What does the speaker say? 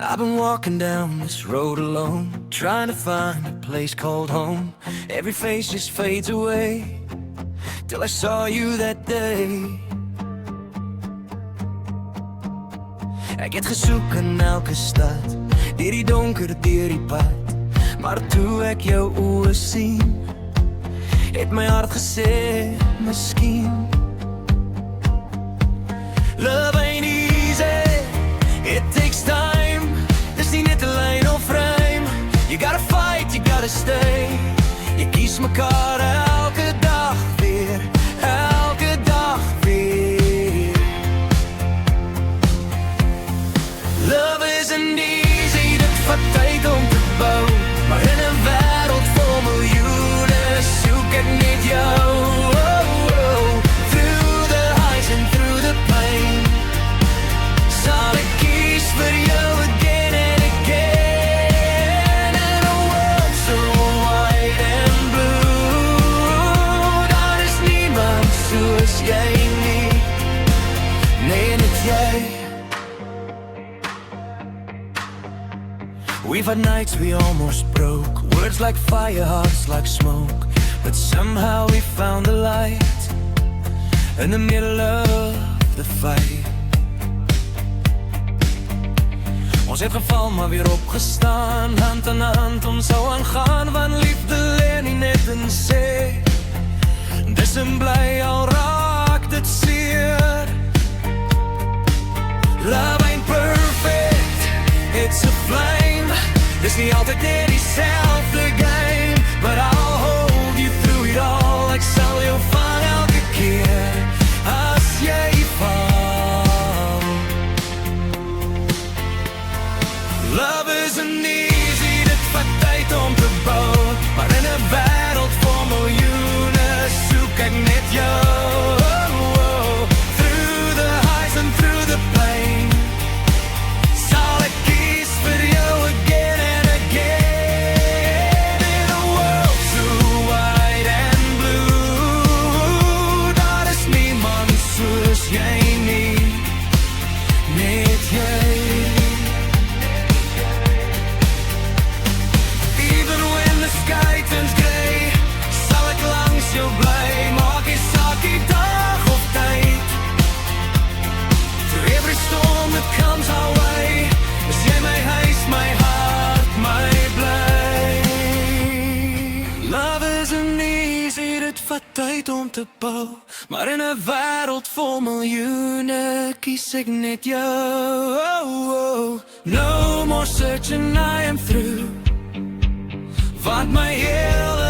I've been walking down this road alone, trying to find a place called home. Every face just fades away, till I saw you that day. Ek het gesoek in elke stad, deur die donker, deur die pad. Maar toe ek jou oë sien, het my hart gesê, miskien. Love ain't easy, it takes time. Dis nie net 'n lyn of rym. You gotta fight, you gotta stay. Jy kies mekaar elke dag weer, elke dag weer. Love isn't easy, dit vat tyd om te bou. Maar in 'n wêreld vol miljoene soek ek net jou. Through the highs and through the pain, sal ek kies vir jou again and again. In a world so wide and blue, daar is niemand soos jy nie. Nee, net jy. We've had nights we almost broke, words like fire, hearts like smoke. But somehow we found the light in the middle of the fight. Ons het geval maar weer opgestaan, hand aan hand ons sou aangaan. Want liefde lê nie net in sê, dis in bly al raak dit seer. Love ain't perfect, it's a flame. Dis nie altyd net dieselfde game, but I'll hold you through it all. Ek sal jou vang elke keer as jy val. Love isn't easy, dit vat tyd om te bou. Maar in 'n wêreld vol miljoene soek ek net jou. Through the highs and through the pain, sal ek kies vir jou again and again. In a world so wide and blue, daar is niemand soos jy nie, net jy. Even when the sky turns grey, sal ek langs jou bly. Maak nie saak die dag of tyd. Through every storm that comes our way, is jy my huis, my hart, my bly. Love isn't easy, dit vat tyd om te bou. Maar in 'n wêreld vol miljoene kies ek net jou. No more searching, I am through. Want my heel